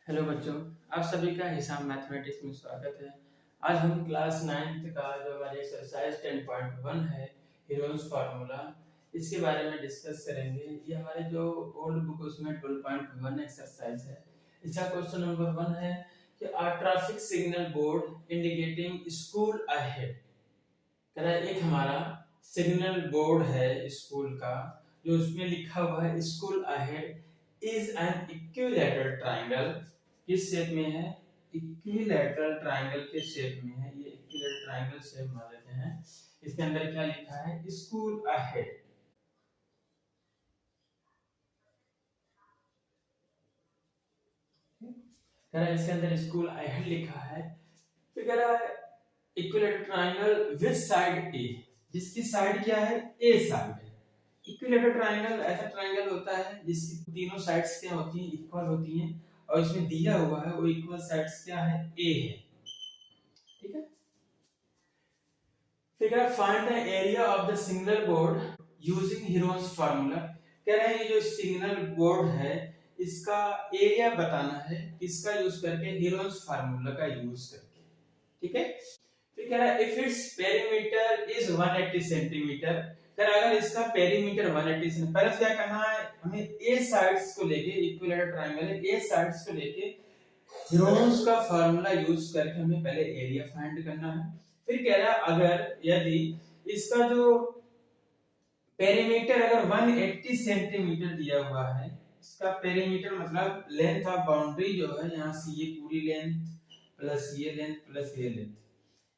Hello बच्चों, आप सभी का हिसाब मैथमेटिक्स में स्वागत है। आज हम क्लास 9th का जो हमारी एक्सरसाइज 10.1 है हीरोन्स फार्मूला, इसके बारे में डिस्कस करेंगे। ये हमारे जो ओल्ड बुक उसमें 12.1 एक्सरसाइज है। इसका क्वेश्चन नंबर 1 है कि a traffic signal board indicating school ahead. कह रहा है एक हमारा सिग्नल बोर्ड है स्कूल का, जो उसमें लिखा हुआ है school ahead is an equilateral triangle. किस शेप में है? इक्विलैटरल ट्रायंगल के शेप में है। ये इक्विलैटरल ट्रायंगल शेप मान लेते हैं। इसके अंदर क्या लिखा है? School ahead. कह रहा है इसके अंदर स्कूल अहेड लिखा है। फिर कह रहा है इक्विलैटरल ट्रायंगल विद साइड ए, जिसकी साइड क्या है? ए साइड है। इक्विलैटरल ट्रायंगल ऐसा ट्रायंगल होता है जिसकी तीनों साइड्स क्या होती हैं? इक्वल होती हैं, और इसमें दिया हुआ है वो इक्वल साइड्स क्या है? ए है। ठीक है। Figure find the area of the signal board using Heron's formula. कह रहे हैं ये जो सिग्नल बोर्ड है इसका एरिया बताना है, किसका यूज करके? हीरोन्स फार्मूला का यूज करके। ठीक है। फिर कह रहा है if its perimeter is 180 centimetre. कर अगर इसका पेरीमीटर 180 सेंटीमीटर, पहले क्या करना है हमें? ए साइड्स को लेके, इक्विलैटरल ट्रायंगल है, ए साइड्स को लेके हीरोन्स का फार्मूला यूज करके हमें पहले एरिया फाइंड करना है। फिर कह रहा है अगर यदि इसका जो पेरीमीटर अगर 180 सेंटीमीटर दिया हुआ है, इसका पेरीमीटर मतलब लेंथ ऑफ बाउंड्री जो है, यहाँ से ये पूरी लेंथ प्लस ये लेंथ प्लस ये लेंथ,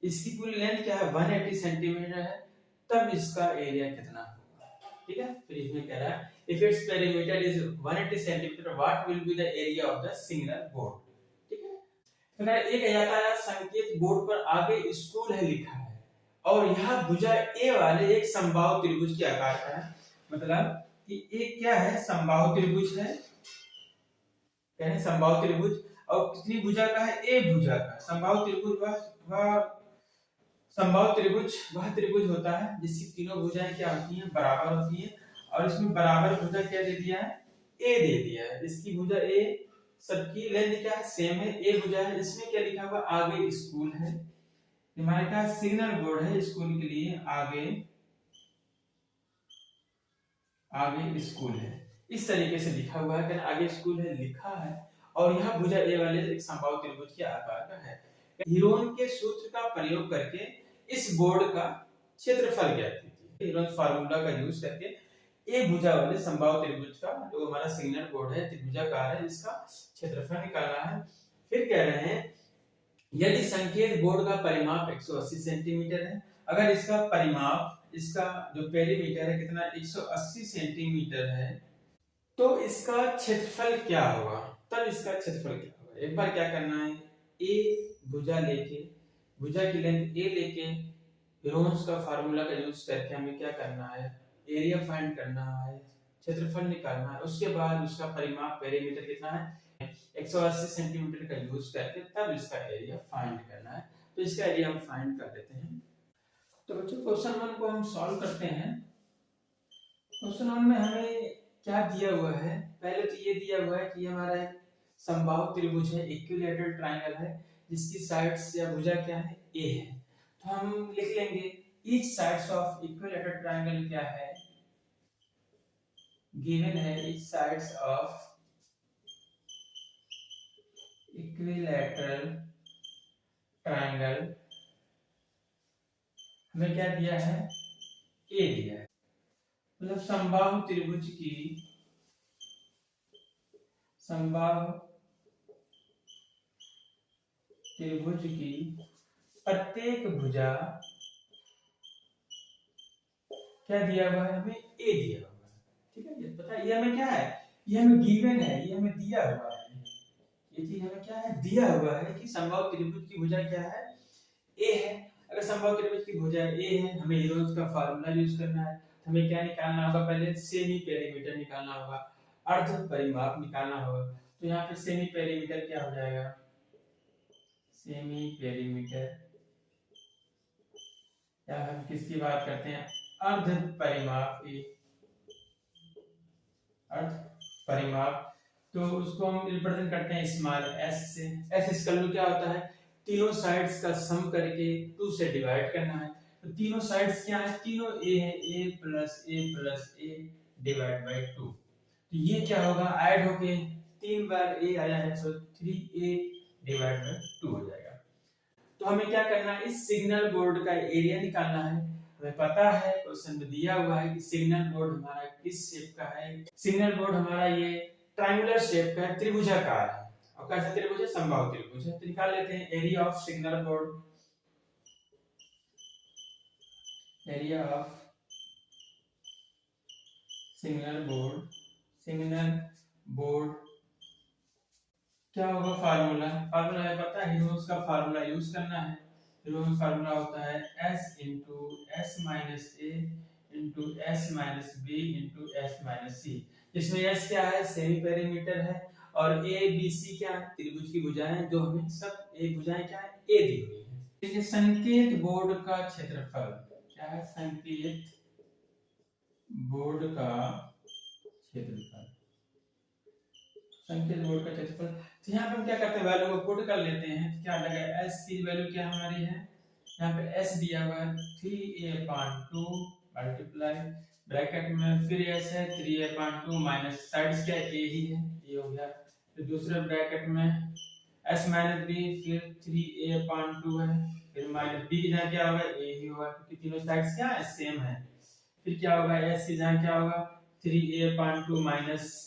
इसकी पूरी लेंथ क्या है? 180 सेंटीमीटर है। तब इसका एरिया कितना होगा? ठीक है। फिर इसमें कह रहा है if its perimeter is 180 centimetre what will be the area of the signal board. ठीक है। तो एक यातायात संकेत बोर्ड पर आगे स्कूल है लिखा है, और यहाँ भुजा ए वाले एक समबाहु त्रिभुज के आकार का है। मतलब कि एक क्या है? समबाहु त्रिभुज है। कह रहे समबाहु त्रिभुज, और कितनी भुजा का है? ए भुजा का। समबाहु त्रिभुज वह समबाहु त्रिभुज वह त्रिभुज होता है जिसकी तीनों भुजाएं क्या होती हैं? बराबर होती हैं। और इसमें बराबर भुजा क्या दे दिया है? ए दे दिया है। इसकी भुजा ए, सबकी लेंथ क्या है? सेम है, ए भुजा है। इसमें क्या लिखा हुआ? आगे स्कूल है। हमारे क्या सिग्नल बोर्ड है स्कूल के लिए, आगे आगे स्कूल है। इस तरीके से लिखा हुआ है। आगे स्कूल है लिखा है, और यहाँ भुजा ए वाले एक समबाहु त्रिभुज के आकार का है। हीरोन के सूत्र का प्रयोग करके इस बोर्ड का क्षेत्रफल ज्ञात कीजिए। हीरोन फार्मूला का यूज करके ए भुजा वाले समबाहु त्रिभुज का, जो हमारा सिग्नल बोर्ड है त्रिभुजाकार है, इसका क्षेत्रफल निकालना है। फिर कह रहे हैं यदि संकेत बोर्ड का परिमाप 180 सेंटीमीटर है, अगर इसका परिमाप, इसका जो पेरीमीटर है कितना? 180 सेंटीमीटर है, तो इसका क्षेत्रफल क्या होगा? तब इसका क्षेत्रफल क्या होगा? एक बार क्या करना है? ए भुजा लेके, भुजा की लेंथ ए लेके हीरोन्स का फार्मूला का यूज करके हमें क्या करना है? एरिया फाइंड करना है, क्षेत्रफल निकालना है। उसके बाद उसका परिमाप पेरीमीटर कितना है? 180 सेंटीमीटर का यूज करके तब इसका एरिया फाइंड करना है। तो इसका एरिया हम फाइंड कर लेते हैं। तो बच्चों क्वेश्चन 1 को हम सॉल्व करते हैं। क्वेश्चन 1 में हमें क्या दिया हुआ है? पहले तो ये दिया हुआ है कि हमारा एक समबाहु त्रिभुज है, इक्विलैटरल ट्रायंगल है, जिसकी साइड्स या भुजा क्या है? ए है। तो हम लिख लेंगे each sides of equilateral triangle क्या है? गिवन है each sides of equilateral triangle, हमें क्या दिया है? ए दिया है। मतलब समबाहु त्रिभुज की, समबाहु त्रिभुज की प्रत्येक भुजा क्या दिया हुआ है? हमें ए दिया हुआ है। ठीक है। ये पता है, ये हमें क्या है? ये हमें गिवन है, ये हमें दिया हुआ है। ये चीज हमें क्या है? दिया हुआ है कि समबाहु त्रिभुज की भुजा क्या है? ए है। अगर समबाहु त्रिभुज की भुजा ए है, हमें हीरोन्स का फार्मूला यूज करना है। तो हमें क्या निकालना होगा? पहले सेमी पेरीमीटर निकालना होगा, अर्ध परिमाप निकालना होगा। तो यहाँ पे सेमी पेरीमीटर क्या हो जाएगा? सेमी पेरीमीटर, या हम किसकी बात करते हैं? अर्ध परिमाप, अर्ध परिमाप। तो उसको हम रिप्रेजेंट करते हैं स्मॉल एस से। एस इसका वैल्यू क्या होता है, तीनों साइड्स का सम करके 2 से डिवाइड करना है। तो तीनों साइड्स क्या है, तीनों ए है, ए प्लस ए डिवाइड बाय 2। तो ये क्या होगा, ऐड होके 3 बार ए आया है तो 3a डिवाइड बाय 2 हो जाएगा। तो हमें क्या करना है, इस सिग्नल बोर्ड का एरिया निकालना है। हमें पता है क्वेश्चन में दिया हुआ है कि सिग्नल बोर्ड हमारा किस शेप का है। सिग्नल बोर्ड हमारा ये ट्रायंगुलर शेप का है, त्रिभुजाकार है। और कैसा त्रिभुज है, समबाहु त्रिभुज है। तो निकाल लेते हैं area of signal board. Area of signal board क्या होगा, फार्मूला है पता है, हीरोज का फार्मूला यूज करना है। हीरोज फार्मूला होता है s into s minus a into s minus b into s minus c. इसमें s क्या है, सेमी पेरीमीटर है, और ए बी सी क्या है, त्रिभुज की भुजाएं, जो हमें सब एक भुजाएं क्या है, ए दी हुई है। देखिए संकेत बोर्ड का क्षेत्रफल क्या है, संकेत बोर्ड का क्षेत्रफल, संकेत बोर्ड का क्षेत्रफल। तो यहाँ पे हम क्या करते हैं, वैल्यू को पुट कर लेते हैं। तो क्या लगेगा, s की वैल्यू क्या हमारी है, यहाँ पे s दिया हुआ है 3a/2 मल्टीप्लाई ब्रैकेट में फिर s है 3a/2 माइनस साइड्स क्या a ही है, ये हो गया। फिर दूसरे ब्रैकेट में s माइनस b फिर 3a/2 है, फिर माइनस b की जगह क्या होगा, a ही होगा क्योंकि तीनों साइड्स क्या है, सेम है। फिर क्या होगा, s की जगह क्या होगा 3a/2 माइनस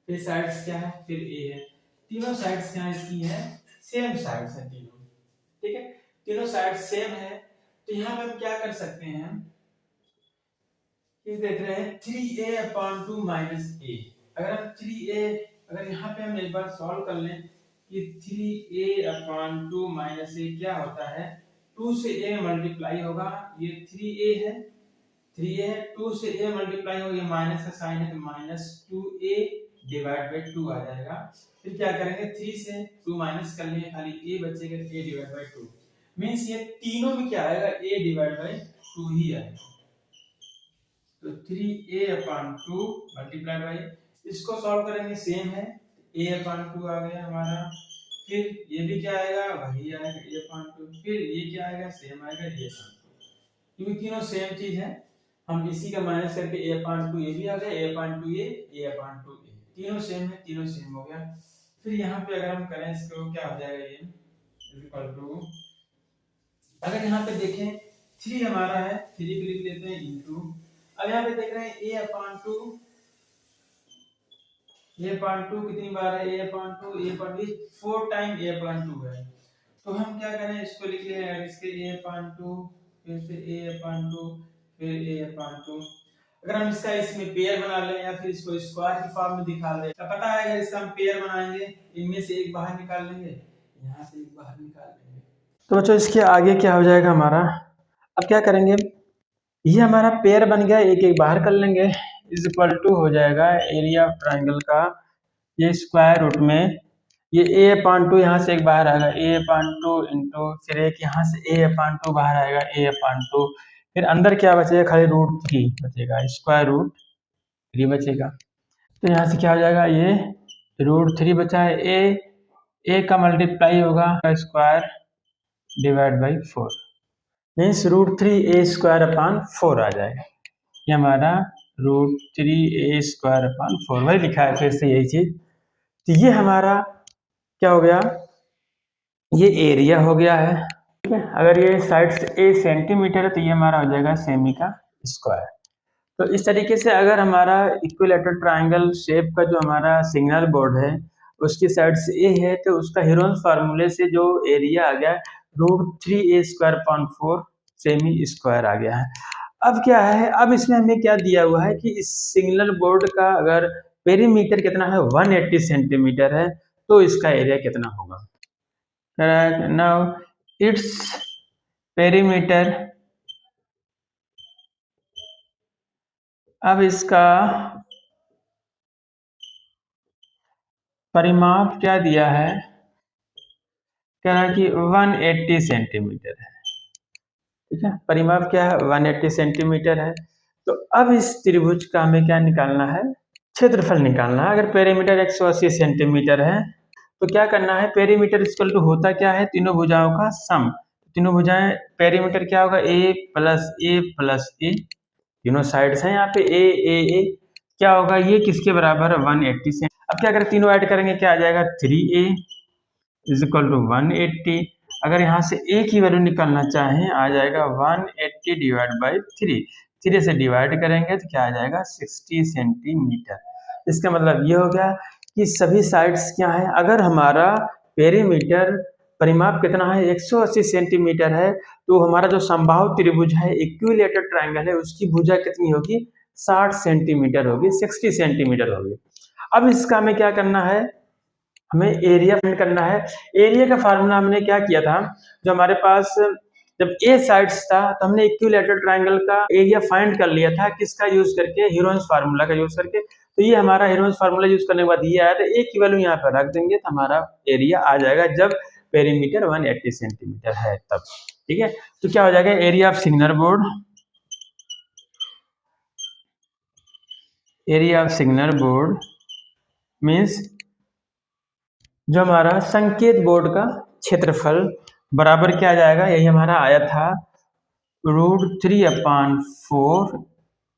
फिर साइड्स क्या है, फिर a है। तीनों साइड्स क्या इसकी है, सेम साइड्स है तीनों, ठीक है, तीनों साइड सेम है। तो यहाँ पे हम क्या कर सकते हैं, ये देख रहे हैं 3a/2 माइनस a। अगर हम 3a, अगर यहाँ पे हम एक बार सॉल्व कर लें कि 3a/2 माइनस a क्या होता है, 2 से a मल्टीप्लाई होगा, ये 3a है, 3a है, 2 से a मल्टीप्लाई होगा, ये माइनस का साइन है तो माइनस 2a डिवाइड बाय 2 आ जाएगा। फिर क्या करेंगे, 3 से 2 माइनस कर लेंगे, खाली a बचेगा, a डिवाइड बाय 2 मींस ये तीनों में क्या आएगा, a डिवाइड बाय 2 ही आएगा। तो 3a/2 मल्टीप्लाई बाय, इसको सॉल्व करेंगे, सेम है, a/2 आ गया हमारा। फिर ये भी क्या आएगा, वही आएगा a/2, फिर ये क्या आएगा, सेम आएगा a/2, क्योंकि तीनों सेम चीज है। हम इसी का माइनस करके a/2 ये भी आ गया, a/2 ये a/2 ये तीनों सेम है, तीनों सेम हो गया। फिर यहाँ पे अगर हम करें इसको क्या हो जाएगा, ये इक्वल टू, अगर यहाँ पे देखें 3 हमारा है, 3 को लिख लेते हैं इनटू, अब यहाँ पे देख रहे हैं a/2 कितनी बार है, a/2 4 टाइम a/2 है। तो हम क्या करें, इसको लिख लें, अगर इसके a/2 फिर से a/2 फिर a/2, अगर हम इसका इसमें पेयर बना लें या फिर इसको स्क्वायर की फॉर्म में दिखा दें, तो पता है अगर इसका हम पेयर बनाएंगे, इनमें से एक बाहर निकाल लेंगे, यहाँ से एक बाहर निकाल लेंगे। तो बच्चों इसके आगे क्या हो जाएगा हमारा, अब क्या करेंगे, ये हमारा पेयर बन गया, एक एक बाहर कर लेंगे, इज इक्वल टू हो जाएगा एरिया ऑफ ट्राइंगल का ये स्क्वायर रूट में, ये a/2 यहाँ से एक बाहर आएगा, a/2 इंटू फिर एक यहाँ से a/2 बाहर आएगा, a/2 फिर अंदर क्या बचेगा, खाली √3 बचेगा, स्क्वायर रूट 3 बचेगा। तो यहाँ से क्या हो जाएगा, ये √3 बचा है, a का मल्टीप्लाई होगा square divide by 4 means √3a² आ जाएगा। ये हमारा √3a² वही लिखा है फिर से यही चीज। तो ये हमारा क्या हो गया, ये एरिया हो गया है, ठीक है। अगर ये साइड से a सेंटीमीटर है तो ये हमारा हो जाएगा सेमी का स्क्वायर। तो इस तरीके से अगर हमारा इक्विलैटरल ट्रायंगल शेप का जो हमारा सिग्नल बोर्ड है उसकी साइड से a है तो उसका हीरोन्स फार्मूले से जो एरिया आ गया √3a²/4 सेमी स्क्वायर आ गया है। अब क्या है, अब इसमें हमें क्या दिया हुआ है कि इस सिग्नल बोर्ड का अगर पेरीमीटर कितना है 180 सेंटीमीटर है तो इसका एरिया कितना होगा। नाउ इट्स पेरीमीटर, अब इसका परिमाप क्या दिया है, कह रहा है कि 180 सेंटीमीटर है, ठीक है, परिमाप क्या है 180 सेंटीमीटर है। तो अब इस त्रिभुज का हमें क्या निकालना है, क्षेत्रफल निकालना है। अगर पेरीमीटर 180 सेंटीमीटर है तो क्या करना है, पेरीमीटर इक्वल टू होता क्या है, तीनों भुजाओं का सम। तीनों भुजाएं, पेरीमीटर क्या होगा, ए प्लस ए, तीनों साइड्स हैं यहाँ पे ए, क्या होगा, ये किसके बराबर है, 180 से। अब क्या करें, तीनों ऐड करेंगे, क्या आ जाएगा, 3a इज इक्वल टू 180। अगर यहाँ से a की वैल्यू निकालना चाहें, आ जाएगा 180 डिवाइड बाई 3, 3 से डिवाइड करेंगे तो क्या आ जाएगा, 60 सेंटीमीटर। इसका मतलब ये हो गया कि सभी साइड्स क्या है, अगर हमारा पेरीमीटर परिमाप कितना है, 180 सेंटीमीटर है, तो हमारा जो समबाहु त्रिभुज है, इक्विलेटरल ट्रायंगल है, उसकी भुजा कितनी होगी, 60 सेंटीमीटर होगी, 60 सेंटीमीटर होगी। अब इसका हमें क्या करना है, हमें एरिया फाइंड करना है। एरिया का फार्मूला हमने क्या किया था, जो हमारे पास जब ए साइड्स था तो हमने इक्विलेटरल ट्रायंगल का एरिया फाइंड कर लिया था, किसका यूज करके, हीरोन्स फार्मूला का यूज करके। तो ये हमारा हीरोन्स फार्मूला यूज करने के बाद ये आया, तो ए की वैल्यू यहाँ पर रख देंगे तो हमारा एरिया आ जाएगा, जब पेरीमीटर 180 सेंटीमीटर है तब। ठीक है, तो क्या हो जाएगा, area of signal board, area of signal board means जो हमारा संकेत बोर्ड का क्षेत्रफल बराबर क्या आ जाएगा, यही हमारा आया था, √3/4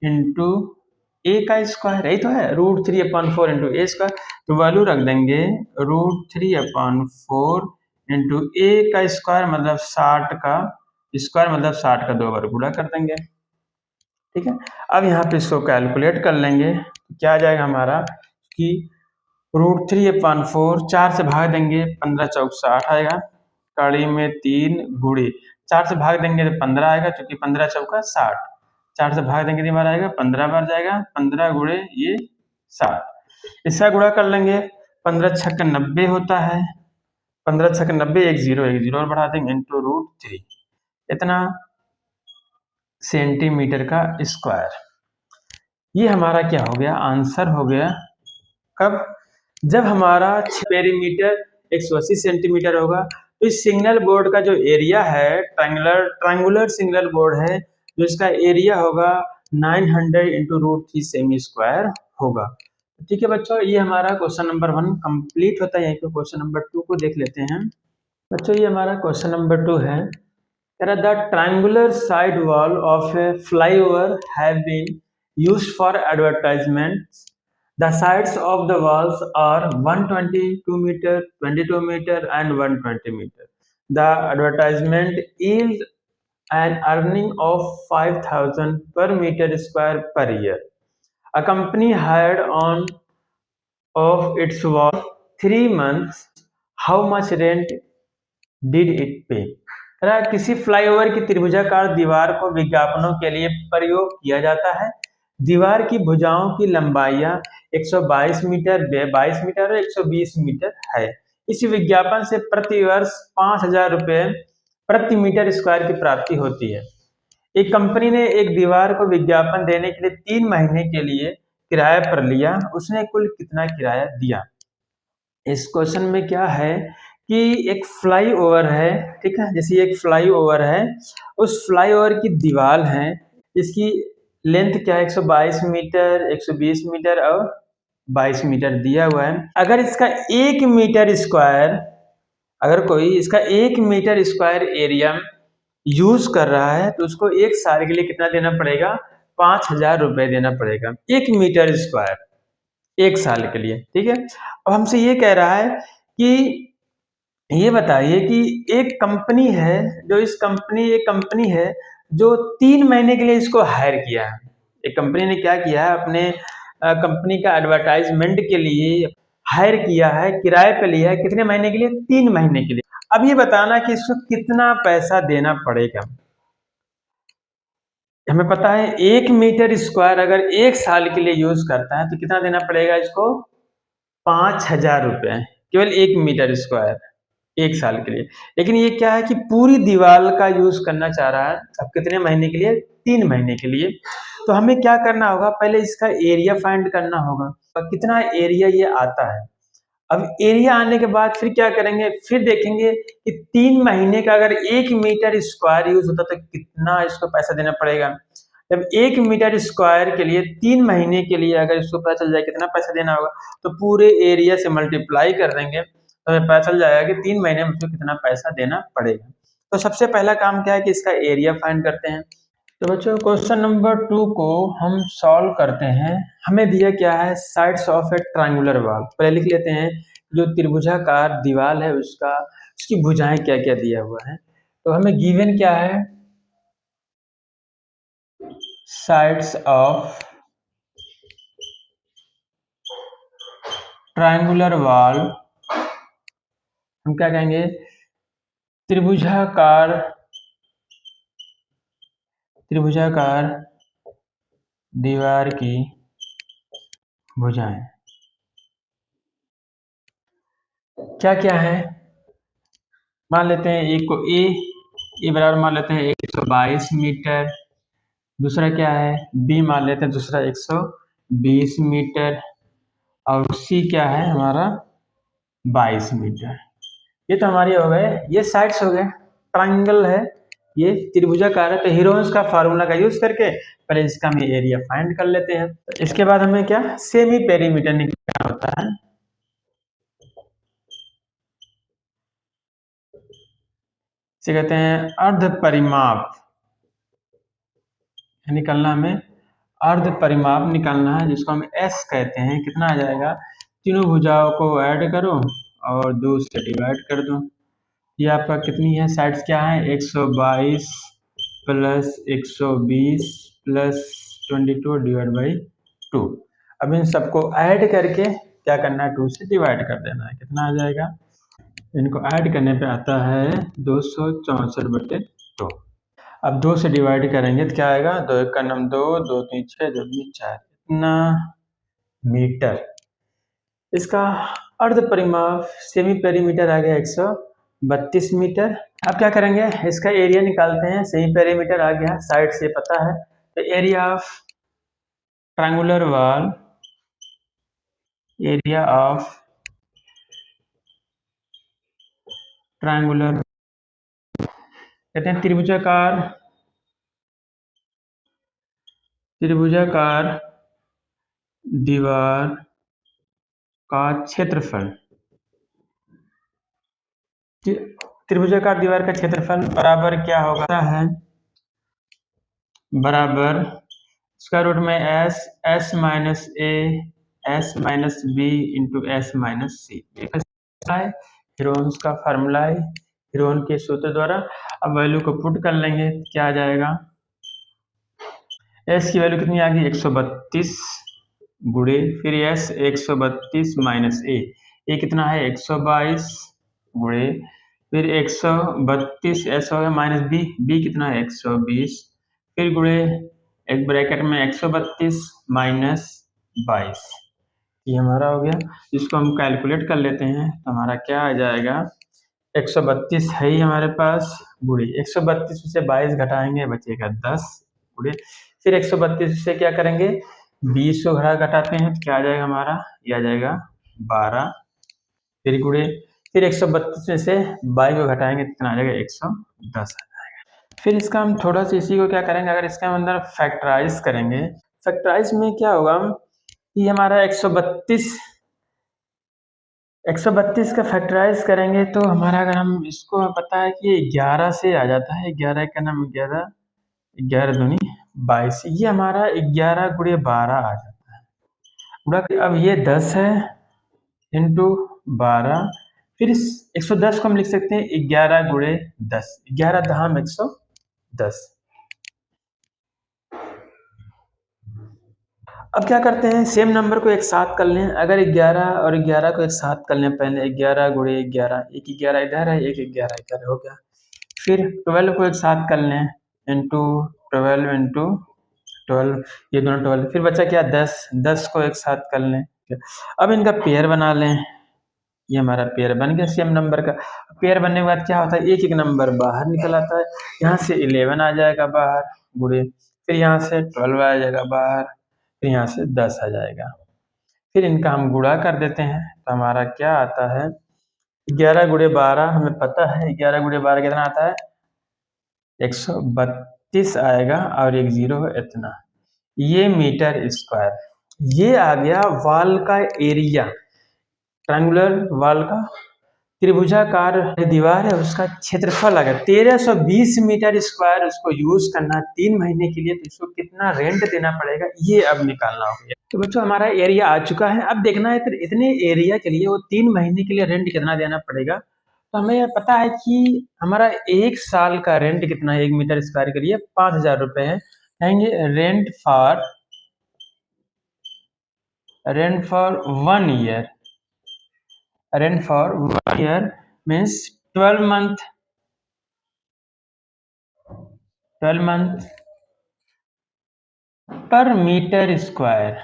इंटू ए का स्क्वायर, यही तो है, √3/4 इंटू ए स्क्वायर। तो वैल्यू रख देंगे √3/4 इंटू ए का स्क्वायर, मतलब 60 का स्क्वायर, मतलब 60 का 2 बार गुणा कर देंगे। ठीक है, अब यहाँ पे इसको कैलकुलेट कर लेंगे, क्या आ जाएगा हमारा कि √3/4, 4 से भाग देंगे, 15 चौक 60 आएगा, कड़ी में 3 गुणे 4 से भाग देंगे तो 15 आएगा, क्योंकि 15 चौका 60, 4 से भाग देंगे कितनी बार आएगा, 15 बार जाएगा, 15 गुणे ये 60, इसका गुणा कर लेंगे, 15 छक्क 90 होता है, 15 छक्क 90, एक जीरो और बढ़ा देंगे, इंटू √3, इतना सेंटीमीटर का स्क्वायर। ये हमारा क्या हो गया, आंसर हो गया। कब, जब हमारा पेरीमीटर 180 सेंटीमीटर होगा, तो इस सिग्नल बोर्ड का जो एरिया है, ट्रायंगुलर सिग्नल बोर्ड है, जो इसका एरिया होगा 900 इंटू √3 सेमी स्क्वायर होगा। ठीक है बच्चों, ये हमारा क्वेश्चन नंबर 1 कंप्लीट होता है। यहीं पे क्वेश्चन नंबर 2 को देख लेते हैं। बच्चों ये हमारा क्वेश्चन नंबर 2 है, the triangular side wall of a flyover have been used for advertisements. The sides of the walls are 122 meter, 22 meter and 120 meter. The advertisement yields an earning of 5,000 per meter square per year. A company hired on of its wall 3 months. How much rent did it pay? किसी flyover की त्रिभुजाकार दीवार को विज्ञापनों के लिए प्रयोग किया जाता है। दीवार की भुजाओं की लंबाइयां 122 मीटर, 22 मीटर और 120 मीटर है। इस विज्ञापन से प्रति वर्ष 5,000 रुपये प्रति मीटर स्क्वायर की प्राप्ति होती है। एक कंपनी ने एक दीवार को विज्ञापन देने के लिए 3 महीने के लिए किराए पर लिया, उसने कुल कितना किराया दिया। इस क्वेश्चन में क्या है कि एक फ्लाई ओवर है, ठीक है, जैसे एक फ्लाई ओवर है, उस फ्लाई ओवर की दीवार है, इसकी लेंथ क्या है, 122 मीटर, 120 मीटर और 22 मीटर दिया हुआ है। अगर इसका 1 मीटर स्क्वायर, अगर कोई इसका 1 मीटर स्क्वायर एरिया यूज कर रहा है, तो उसको 1 साल के लिए कितना देना पड़ेगा, 5,000 रुपये देना पड़ेगा, 1 मीटर स्क्वायर 1 साल के लिए। ठीक है, अब हमसे ये कह रहा है कि ये बताइए कि एक कंपनी है, जो एक कंपनी है जो 3 महीने के लिए इसको हायर किया है। एक कंपनी ने क्या किया है, अपने कंपनी का एडवर्टाइजमेंट के लिए हायर किया है, किराए पे लिया है, कितने महीने के लिए, 3 महीने के लिए। अब ये बताना कि इसको कितना पैसा देना पड़ेगा। हमें पता है 1 मीटर स्क्वायर अगर 1 साल के लिए यूज करता है तो कितना देना पड़ेगा इसको, 5,000 रुपये, केवल 1 मीटर स्क्वायर 1 साल के लिए। लेकिन ये क्या है कि पूरी दीवार का यूज करना चाह रहा है, अब कितने महीने के लिए, 3 महीने के लिए। तो हमें क्या करना होगा, पहले इसका एरिया फाइंड करना होगा, कितना एरिया ये आता है। अब एरिया आने के बाद फिर क्या करेंगे, फिर देखेंगे कि 3 महीने का अगर 1 मीटर स्क्वायर यूज होता तो कितना इसको पैसा देना पड़ेगा। जब 1 मीटर स्क्वायर के लिए 3 महीने के लिए अगर इसको पता चल जाए कितना पैसा देना होगा, तो पूरे एरिया से मल्टीप्लाई कर देंगे, तो हमें पता चल जाएगा कि 3 महीने में उसको कितना पैसा देना पड़ेगा। तो सबसे पहला काम क्या है कि इसका एरिया फाइंड करते हैं। तो बच्चों क्वेश्चन नंबर 2 को हम सॉल्व करते हैं। हमें दिया क्या है, sides of A triangular wall. पहले लिख लेते हैं जो त्रिभुजाकार दीवार है उसकी भुजाएं क्या क्या दिया हुआ है। तो हमें गिवन क्या है, साइड्स ऑफ ट्रायंगुलर वॉल, हम क्या कहेंगे, त्रिभुजाकार दीवार की भुजाएं क्या क्या है। मान लेते हैं एक को ए बराबर मान लेते हैं 122 मीटर। दूसरा क्या है, बी मान लेते हैं दूसरा 120 मीटर। और सी क्या है हमारा 22 मीटर। ये तो हमारे हो गए, ये साइड्स हो गए, ट्रायंगल है, ये त्रिभुजाकार है। तो हीरोन्स का फार्मूला का यूज करके पहले इसका हम एरिया फाइंड कर लेते हैं। तो इसके बाद हमें क्या, सेमी पेरीमीटर निकालना होता है। इसे कहते हैं अर्ध परिमाप निकालना, हमें अर्ध परिमाप निकालना है, जिसको हम एस कहते हैं। कितना आ जाएगा, तीनों भुजाओं को ऐड करो और 2 से डिवाइड कर दो। ये आपका कितनी है, साइड्स क्या है, 122 प्लस 120 प्लस 22 डिवाइड बाई 2। अब इन सबको ऐड करके क्या करना है, 2 से डिवाइड कर देना है। कितना आ जाएगा, इनको ऐड करने पे आता है 264/2। अब 2 से डिवाइड करेंगे तो क्या आएगा, 2 1 का नम 2, 2 3 6, 2 3 4, इतना मीटर। इसका अर्ध परिमाप सेमी पेरीमीटर आ गया 132 मीटर। अब क्या करेंगे, इसका एरिया निकालते हैं। सेमी पेरीमीटर आ गया, साइड से पता है। तो area of triangular wall, area of triangular, कहते हैं त्रिभुजाकार दीवार का क्षेत्रफल। त्रिभुजाकार दीवार का क्षेत्रफल बराबर क्या होगा है, बराबर स्क्वायर रूट में s minus a s minus b into s minus c. Heron's का फार्मूला है, हीरोन के सूत्र द्वारा। अब वैल्यू को पुट कर लेंगे, क्या आ जाएगा, एस की वैल्यू कितनी आ गई, 132 गुणे फिर एस 132 माइनस ए कितना है 122 गुणे फिर 132 एस हो गया माइनस बी कितना है 120 फिर गुणे एक ब्रैकेट में 132 माइनस 22। ये हमारा हो गया। इसको हम कैलकुलेट कर लेते हैं तो हमारा क्या आ जाएगा, 132 है ही हमारे पास, गुणे 132 से 22 घटाएंगे बचेगा 10 गुणे फिर 132 से क्या करेंगे 20 को घटाते हैं तो क्या आ जाएगा हमारा, ये आ जाएगा 12 फिर गुणे फिर 132 में से 22 को घटाएंगे कितना आ जाएगा 110 आ जाएगा। फिर इसका हम थोड़ा सा इसी को क्या करेंगे, अगर इसका अंदर फैक्टराइज करेंगे, फैक्टराइज में क्या होगा, ये हमारा 132 का फैक्टराइज करेंगे तो हमारा, अगर हम इसको पता है कि 11 से आ जाता है, 11 का नाम 11 11 दूनी 22, ये हमारा 11 गुणे 12 आ जाता है। अब ये 10 है इंटू 12 फिर इस 110 को हम लिख सकते हैं 11 गुणे 10, 11 दहम 110। अब क्या करते हैं, सेम नंबर को एक साथ कर लें। अगर 11 और 11 को एक साथ कर लें, पहले 11 गुणे 11, एक 11 इधर है एक 11 इधर हो गया। फिर 12 को एक साथ कर लें इंटू 12 इंटू 12, ये दोनों 12, फिर बचा क्या 10 को एक साथ कर लें। अब इनका पेयर बना लें, ये हमारा पेयर बन गया सेम नंबर का। पेयर बनने के बाद क्या होता है, एक एक नंबर बाहर निकल आता है। यहाँ से 11 आ जाएगा बाहर गुणे, फिर यहाँ से 12 आ जाएगा बाहर, फिर यहाँ से 10 आ जाएगा। फिर इनका हम गुणा कर देते हैं तो हमारा क्या आता है, 11 गुणे 12 हमें पता है, 11 गुणे 12 कितना आता है 132 30 आएगा और एक जीरो है इतना, ये मीटर स्क्वायर। ये आ गया वॉल का एरिया, ट्रायंगुलर वॉल का त्रिभुजाकार दीवार है उसका क्षेत्रफल। अगर 1320 मीटर स्क्वायर उसको यूज करना 3 महीने के लिए, तो इसको कितना रेंट देना पड़ेगा ये अब निकालना होगा। तो बच्चों हमारा एरिया आ चुका है, अब देखना है इतने एरिया के लिए वो 3 महीने के लिए रेंट कितना देना पड़ेगा। तो हमें यह पता है कि हमारा 1 साल का रेंट कितना है 1 मीटर स्क्वायर के लिए, 5000 रुपये है। कहेंगे rent for 1 year, rent for 1 year means 12 month, 12 month पर मीटर स्क्वायर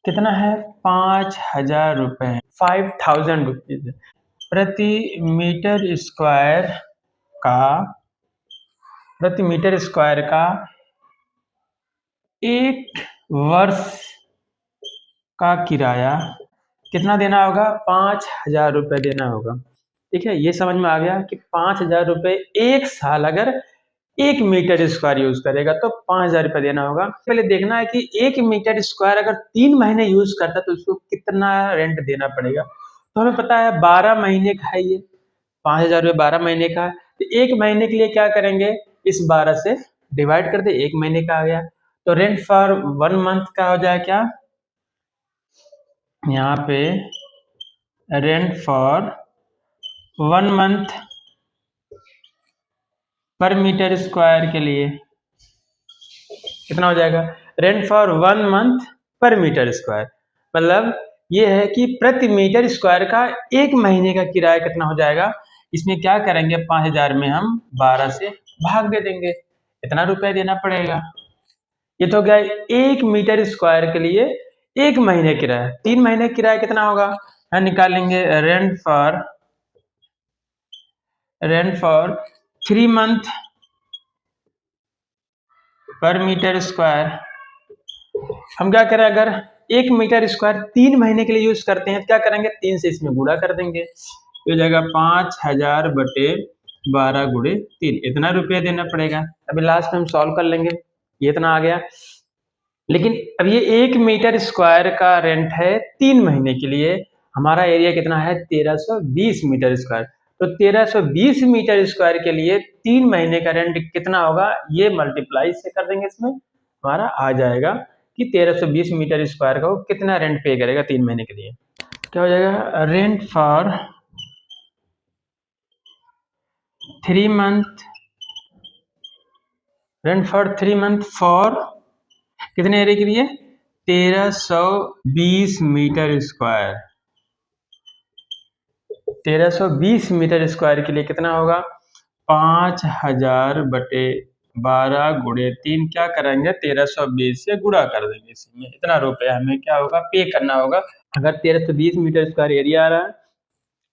कितना है, 5000 रुपये, 5000 रुपीज प्रति मीटर स्क्वायर का, प्रति मीटर स्क्वायर का 1 वर्ष का किराया कितना देना होगा, 5000 रुपये देना होगा। ठीक है, ये समझ में आ गया कि 5000 रुपये 1 साल अगर 1 मीटर स्क्वायर यूज करेगा तो 5000 रुपये देना होगा। पहले देखना है कि 1 मीटर स्क्वायर अगर 3 महीने यूज करता तो उसको कितना रेंट देना पड़ेगा। तो हमें पता है 12 महीने का है, ये 5000 रुपये 12 महीने का है। तो 1 महीने के लिए क्या करेंगे, इस 12 से डिवाइड कर दे, 1 महीने का आ गया। तो रेंट फॉर 1 मंथ का हो जाए क्या, यहाँ पे रेंट फॉर 1 मंथ पर मीटर स्क्वायर के लिए कितना हो जाएगा, रेंट फॉर 1 मंथ पर मीटर स्क्वायर, मतलब ये है कि प्रति मीटर स्क्वायर का 1 महीने का किराया कितना हो जाएगा। इसमें क्या करेंगे, 5000 में हम 12 से भाग दे देंगे, इतना रुपया देना पड़ेगा। ये तो गया 1 मीटर स्क्वायर के लिए 1 महीने किराया। 3 महीने किराया कितना होगा, हम निकालेंगे रेंट फॉर 3 मंथ पर मीटर स्क्वायर। हम क्या करें, अगर 1 मीटर स्क्वायर 3 महीने के लिए यूज करते हैं तो क्या करेंगे, 3 से इसमें गुणा कर देंगे, तो जाएगा 5000 बटे 12 गुणे 3, इतना रुपया देना पड़ेगा। अभी लास्ट में हम सॉल्व कर लेंगे, ये इतना आ गया। लेकिन अब ये 1 मीटर स्क्वायर का रेंट है 3 महीने के लिए, हमारा एरिया कितना है 1320 मीटर स्क्वायर। तो 1320 मीटर स्क्वायर के लिए 3 महीने का रेंट कितना होगा, ये मल्टीप्लाई से कर देंगे, इसमें हमारा आ जाएगा कि 1320 मीटर स्क्वायर का वो कितना रेंट पे करेगा 3 महीने के लिए। क्या हो जाएगा, rent for 3 month, rent for 3 month for कितने एरिया के लिए, 1320 मीटर स्क्वायर, 1320 मीटर स्क्वायर के लिए कितना होगा, 5000 बटे 12 गुणे 3, क्या करेंगे 1320 से गुणा कर देंगे, इसमें इतना रुपया हमें क्या होगा पे करना होगा। अगर 1320 मीटर स्क्वायर एरिया आ रहा है,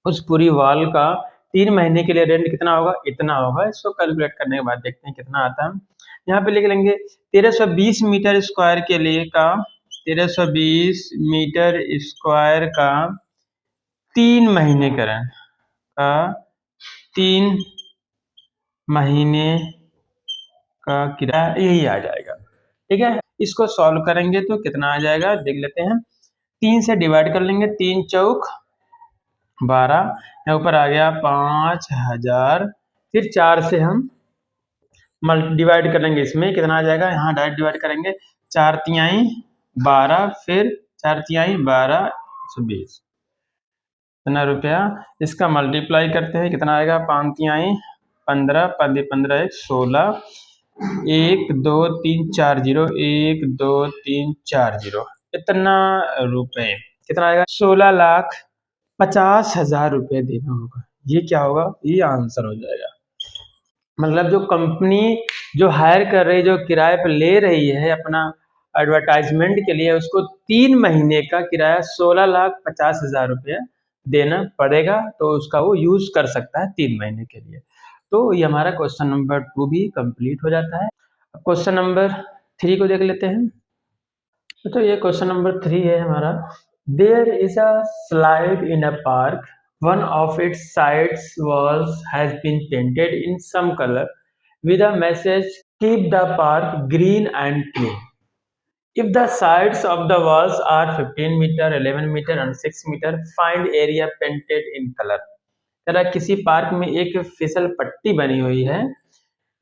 उस पूरी वॉल का 3 महीने के लिए रेंट कितना होगा, इतना होगा। इसको कैलकुलेट करने के बाद देखते हैं कितना आता है। यहाँ पे लिख लेंगे 1320 मीटर स्क्वायर के लिए का, 1320 मीटर स्क्वायर का 3 महीने का रेंट का 3 महीने का किराया यही आ जाएगा। ठीक है, इसको सॉल्व करेंगे तो कितना आ जाएगा देख लेते हैं। 3 से डिवाइड कर लेंगे, 3 चौक 12, यहाँ ऊपर आ गया 5000, फिर 4 से हम डिवाइड कर लेंगे, इसमें कितना आ जाएगा, यहाँ डायरेक्ट डिवाइड करेंगे, 4 तिहाई 12, फिर 4 तिहाई 12, 120, इतना रुपया। इसका मल्टीप्लाई करते हैं, कितना आएगा, 5 तिहाई 15, 15 1 16, 1 2 3 4 0, 1 2 3 4 0, इतना रुपए कितना आएगा, 16,50,000 रुपये देना होगा। ये क्या होगा, ये आंसर हो जाएगा। मतलब जो कंपनी जो हायर कर रही, जो किराए पर ले रही है अपना एडवर्टाइजमेंट के लिए, उसको 3 महीने का किराया 16,50,000 रुपये देना पड़ेगा, तो उसका वो यूज कर सकता है 3 महीने के लिए। तो ये हमारा क्वेश्चन नंबर 2 भी कंप्लीट हो जाता है। अब क्वेश्चन नंबर 3 को देख लेते हैं। तो ये क्वेश्चन नंबर 3 है हमारा। There is a slide in a park, one of its sides walls has been painted in some color with a message keep the park green and clean. If the sides of the walls are 15 meter, 11 meter and 6 meter, find area painted in color. जरा किसी park में एक फिसल पट्टी बनी हुई है,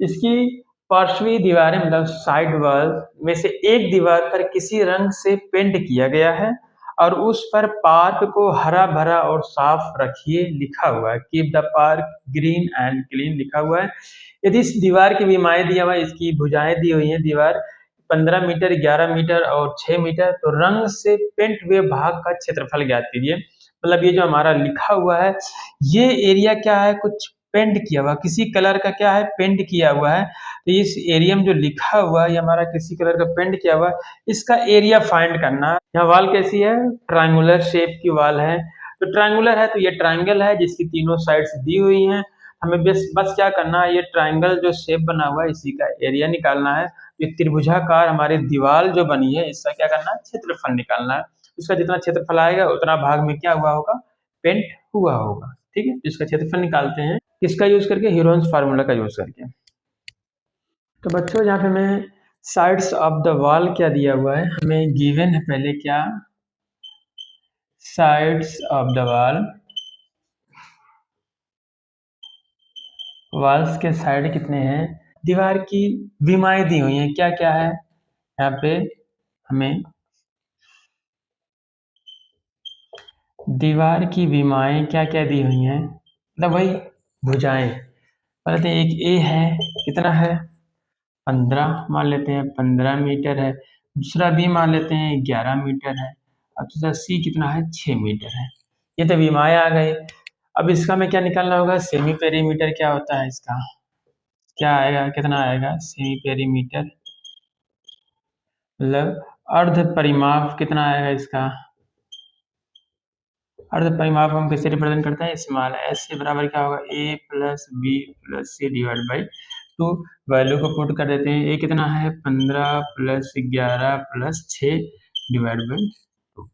इसकी पार्श्वी दीवारें मतलब साइड वॉल में से एक दीवार पर किसी रंग से पेंट किया गया है और उस पर पार्क को हरा भरा और साफ रखिए लिखा हुआ है। Keep the park green and clean लिखा हुआ है। यदि इस दीवार की विमाएं दिया हुआ है, इसकी भुजाएं दी हुई हैं, दीवार 15 मीटर, 11 मीटर और 6 मीटर, तो रंग से पेंट हुए भाग का क्षेत्रफल ज्ञात कीजिए। मतलब ये जो हमारा लिखा हुआ है, ये एरिया क्या है, कुछ पेंट किया हुआ, किसी कलर का क्या है, पेंट किया हुआ है। तो इस एरिया में जो लिखा हुआ है, ये हमारा किसी कलर का पेंट किया हुआ है, इसका एरिया फाइंड करना है। यहाँ वॉल कैसी है, ट्रायंगुलर शेप की वॉल है। तो ट्रायंगुलर है तो ये ट्रायंगल है जिसकी तीनों साइड्स दी हुई हैं। हमें बस बस क्या करना है, ये ट्रायंगल जो शेप बना हुआ है इसी का एरिया निकालना है। ये त्रिभुजाकार हमारी दीवार जो बनी है, इसका क्या करना है, क्षेत्रफल निकालना है। इसका जितना क्षेत्रफल आएगा उतना भाग में क्या हुआ होगा, पेंट हुआ होगा। ठीक है, इसका क्षेत्रफल निकालते हैं किसका यूज करके, हीरोन्स फार्मूला का यूज करके। तो बच्चों यहाँ पे हमें साइड्स ऑफ द वॉल क्या दिया हुआ है, हमें गिवन है पहले क्या, sides of the wall, walls के साइड कितने हैं, दीवार की विमाएं दी हुई हैं, क्या क्या है यहाँ पे, हमें दीवार की विमाएं क्या क्या दी हुई हैं, मतलब वही भुजाएं। पहले तो एक ए है, कितना है, 15 मान लेते हैं, 15 मीटर है। दूसरा बी मान लेते हैं, 11 मीटर है। और दूसरा सी कितना है, 6 मीटर है। ये तो विमाएं आ गई। अब इसका हमें क्या निकालना होगा, सेमी पेरीमीटर क्या होता है इसका, क्या आएगा, कितना आएगा, सेमी पेरीमीटर मतलब अर्ध परिमाप कितना आएगा इसका, अर्ध परिमाप हम कैसे रिप्रेजेंट करते हैं, स्मॉल एस से बराबर क्या होगा, a plus b plus c divide by 2। Value को पुट कर देते हैं, ए कितना है, 15 प्लस 11 प्लस 6 डिवाइड बाई 2।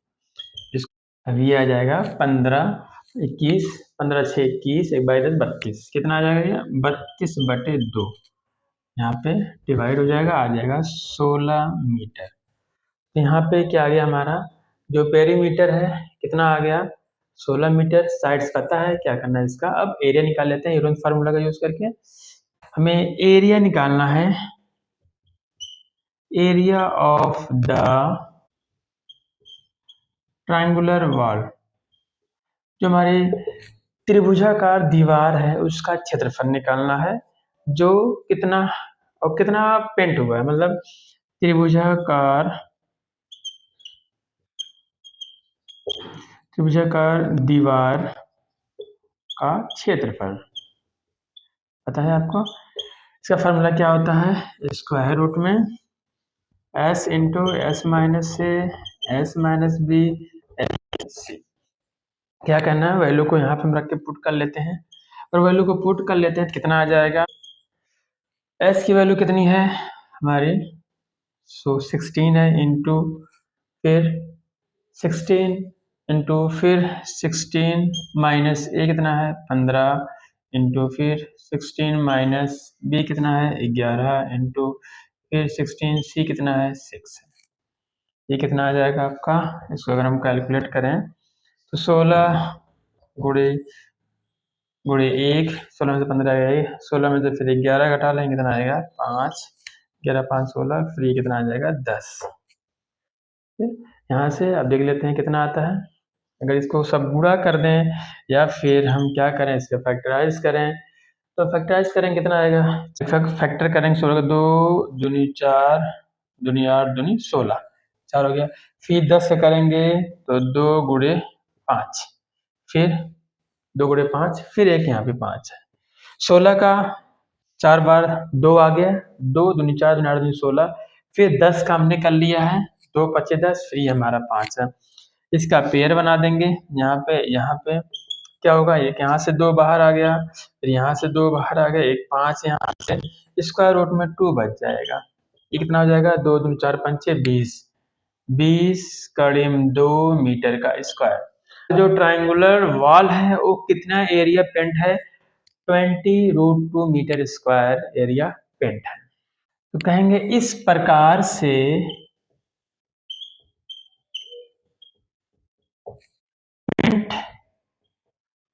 अभी आ जाएगा 15 21, 15 6 21, 1/10 32, कितना आ जाएगा, 32/2। यहाँ पे डिवाइड हो जाएगा, आ जाएगा 16 मीटर। तो यहाँ पे क्या आ गया हमारा, जो पेरीमीटर है कितना आ गया, 16 मीटर। साइड्स पता है, क्या करना है इसका, अब एरिया निकाल लेते हैं यूरोन फार्मूला का यूज करके। हमें एरिया निकालना है, area of the triangular wall, जो हमारी त्रिभुजाकार दीवार है उसका क्षेत्रफल निकालना है, जो कितना और कितना पेंट हुआ है, मतलब त्रिभुजाकार त्रिभुजाकार दीवार का क्षेत्रफल पता है आपको। इसका फार्मूला क्या होता है, स्क्वायर रूट में s इंटू एस माइनस से एस माइनस बी सी। क्या करना है, वैल्यू को यहाँ पे हम रख के पुट कर लेते हैं, और वैल्यू को पुट कर लेते हैं, कितना आ जाएगा, s की वैल्यू कितनी है हमारी, 16 है, इंटू फिर 16 इंटू फिर 16 माइनस ए कितना है, 15 इंटू फिर 16 माइनस बी कितना है, 11 इंटू फिर 16 सी कितना है, 6 है। ये कितना आ जाएगा आपका, इसको अगर हम कैलकुलेट करें तो 16 गुणे गुणे 1, 16 में से 15 आएगा, 16 में से फिर 11 घटा लेंगे, कितना आएगा 5, 11 5 16, फिर ये कितना आ जाएगा 10। यहाँ से अब देख लेते हैं कितना आता है। अगर इसको सब गुणा कर दें या फिर हम क्या करें, इसका फैक्टराइज करें, तो फैक्टराइज करें कितना आएगा, फैक्टर करेंगे 16 2 दूनी 4 दूनी 8 दूनी 16, 4 हो गया। फिर 10 का करेंगे तो 2 गुणे 5, फिर 2 गुणे 5, फिर एक यहाँ पे 5 है। 16 का 4 बार 2 आ गया, 2 दूनी 4 दूनी 8 दूनी 16, फिर 10 का हमने कर लिया है, 2 5 10, फिर ये हमारा 5 है। इसका पेयर बना देंगे, यहाँ पे क्या होगा, एक यहाँ से 2 बाहर आ गया, फिर यहाँ से 2 बाहर आ गया, एक 5 यहाँ से, स्क्वायर रूट में 2 बच जाएगा। ये कितना हो जाएगा, 2 दूनी 4 5 6 20, 20 कड़िम 2 मीटर का स्क्वायर। जो ट्रायंगुलर वॉल है वो कितना एरिया पेंट है, 20 √2 मीटर स्क्वायर एरिया पेंट है। तो कहेंगे इस प्रकार से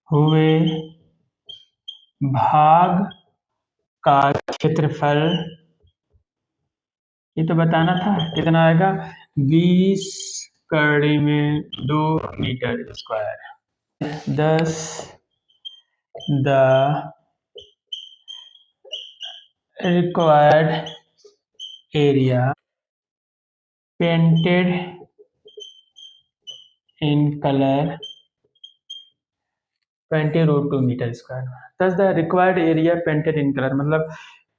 हुए भाग का क्षेत्रफल, ये तो बताना था कितना आएगा, 20 कड़ी में 2 metre square. 10 the required area painted in color 20√2 metre square. दस the required area painted in colour, मतलब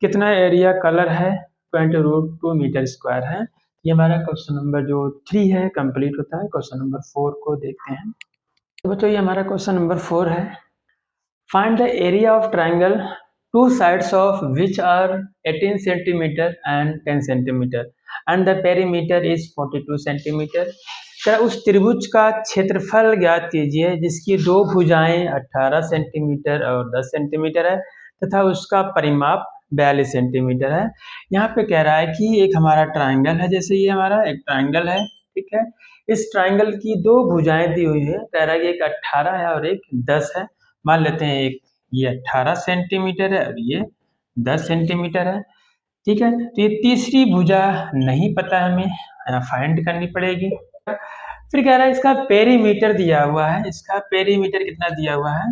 कितना एरिया कलर है 20√2 मीटर स्क्वायर है। ये हमारा क्वेश्चन नंबर जो 3 है कंप्लीट होता है। क्वेश्चन नंबर 4 को देखते हैं। तो बच्चों ये हमारा क्वेश्चन नंबर 4 है। Find the area of triangle two sides of which are 18 centimetre and 10 centimetre and the perimeter is 42 centimetre. क्या उस त्रिभुज का क्षेत्रफल ज्ञात कीजिए जिसकी दो भुजाएं 18 सेंटीमीटर और 10 सेंटीमीटर है तथा उसका परिमाप 42 सेंटीमीटर है। यहाँ पे कह रहा है कि एक हमारा ट्राइंगल है, जैसे ये हमारा एक ट्राइंगल है, ठीक है। इस ट्राइंगल की दो भुजाएं दी हुई है, कह रहा है कि एक 18 है और एक 10 है। मान लेते हैं एक ये 18 सेंटीमीटर है और ये 10 सेंटीमीटर है, ठीक है। तो ये तीसरी भुजा नहीं पता हमें, फाइंड करनी पड़ेगी। फिर कह रहा है इसका पेरीमीटर दिया हुआ है, इसका पेरीमीटर कितना दिया हुआ है,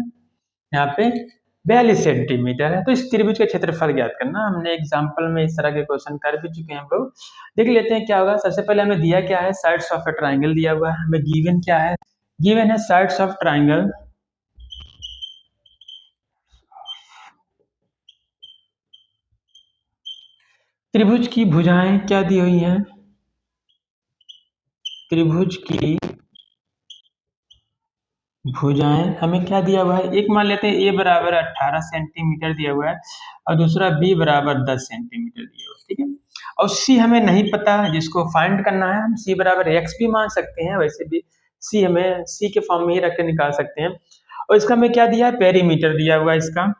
यहाँ पे 42 सेंटीमीटर है। तो इस त्रिभुज का क्षेत्रफल ज्ञात करना। हमने एग्जाम्पल में इस तरह के क्वेश्चन कर भी चुके हैं हम लोग। देख लेते हैं क्या होगा। सबसे पहले हमें दिया क्या है, साइड्स ऑफ ए ट्राइंगल दिया हुआ है। हमें गिवन क्या है, गिवन है साइड्स ऑफ ट्राइंगल त्रिभुज की भुजाएं क्या दी हुई हैं, त्रिभुज की भुजाएं हमें क्या दिया हुआ है। एक मान लेते हैं ए बराबर 18 सेंटीमीटर दिया हुआ है और दूसरा बी बराबर 10 सेंटीमीटर दिया हुआ है, ठीक है। और सी हमें नहीं पता, जिसको फाइंड करना है हम सी बराबर एक्स भी मान सकते हैं, वैसे भी सी हमें सी के फॉर्म में ही रख के निकाल सकते हैं। और इसका हमें क्या दिया है, पेरीमीटर दिया हुआ है। इसका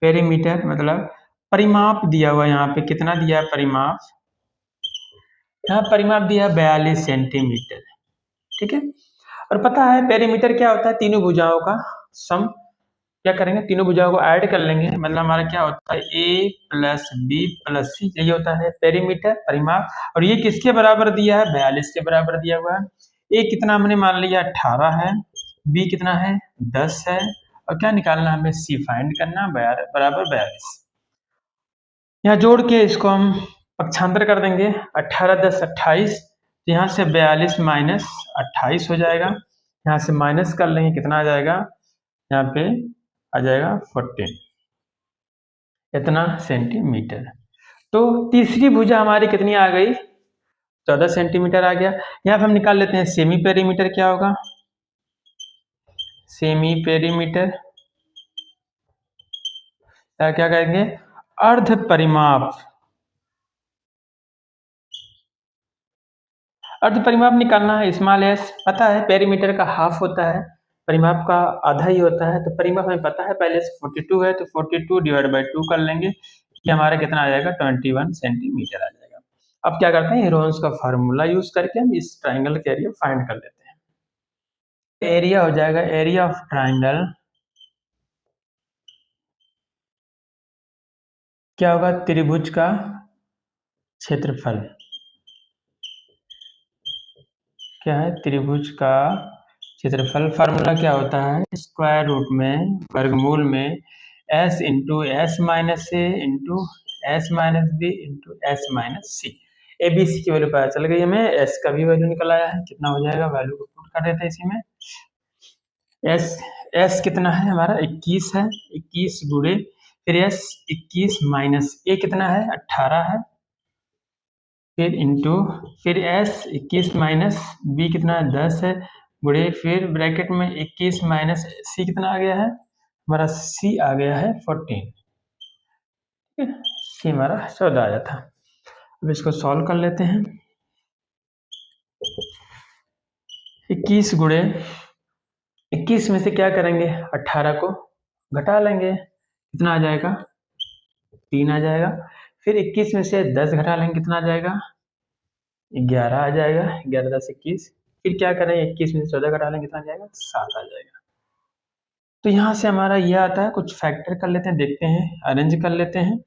पेरीमीटर मतलब परिमाप दिया हुआ है, यहाँ पे कितना दिया है परिमाप, यहाँ परिमाप दिया 42 सेंटीमीटर, ठीक है। और पता है पेरीमीटर क्या होता है, तीनों भुजाओं का सम। क्या करेंगे, तीनों भुजाओं को ऐड कर लेंगे, मतलब हमारा क्या होता है a प्लस बी प्लस सी, यही होता है पेरीमीटर परिमाप। और ये किसके बराबर दिया है, 42 के बराबर दिया हुआ है। a कितना हमने मान लिया 18 है, b कितना है 10 है, और क्या निकालना हमें c फाइंड करना बराबर 42। यहाँ जोड़ के इसको हम पक्षांतर कर देंगे, 18 10 28, तो यहाँ से 42 माइनस 28 हो जाएगा। यहाँ से माइनस कर लेंगे, कितना आ जाएगा, यहाँ पे आ जाएगा 14 इतना सेंटीमीटर। तो तीसरी भुजा हमारी कितनी आ गई, 14 सेंटीमीटर आ गया। यहाँ पे हम निकाल लेते हैं सेमी पेरीमीटर क्या होगा, सेमी पेरीमीटर क्या कहेंगे, अर्ध परिमाप। अर्ध परिमाप निकालना है, स्मॉल एस पता है पेरीमीटर का हाफ होता है, परिमाप का आधा ही होता है। तो परिमाप हमें पता है पहले से 42 है, तो 42 डिवाइड बाई 2 कर लेंगे, कि हमारा कितना आ जाएगा 21 सेंटीमीटर आ जाएगा। अब क्या करते हैं, हेरोन्स का फार्मूला यूज करके हम इस ट्राइंगल का एरिया फाइंड कर लेते हैं। एरिया हो जाएगा, एरिया ऑफ ट्राइंगल क्या होगा, त्रिभुज का क्षेत्रफल क्या है, त्रिभुज का क्षेत्रफल। फार्मूला क्या होता है, स्क्वायर रूट में वर्गमूल में s into s minus a into s minus b into s minus c. A b c की वैल्यू पता चल गई हमें, एस का भी वैल्यू निकल आया है, कितना हो जाएगा, वैल्यू को पुट कर देते हैं इसी में। एस कितना है हमारा 21 है, 21 गुणे फिर एस 21 माइनस ए कितना है 18 है, फिर इंटू फिर एस 21 माइनस बी कितना है 10 है, गुणे फिर ब्रैकेट में 21 माइनस सी कितना आ गया है, हमारा सी आ गया है 14, ठीक है। सी हमारा 14 आया था। अब इसको सॉल्व कर लेते हैं। 21 गुणे 21 में से क्या करेंगे, 18 को घटा लेंगे, कितना आ जाएगा 3 आ जाएगा। फिर 21 में से 10 घटा लेंगे, कितना आ जाएगा? 11 आ जाएगा। 11 10 21। फिर क्या करें, 21 में से 14 घटा लेंगे, कितना आ जाएगा? 7 आ जाएगा। तो यहाँ से हमारा ये आता है, कुछ फैक्टर कर लेते हैं, देखते हैं, अरेंज कर लेते हैं।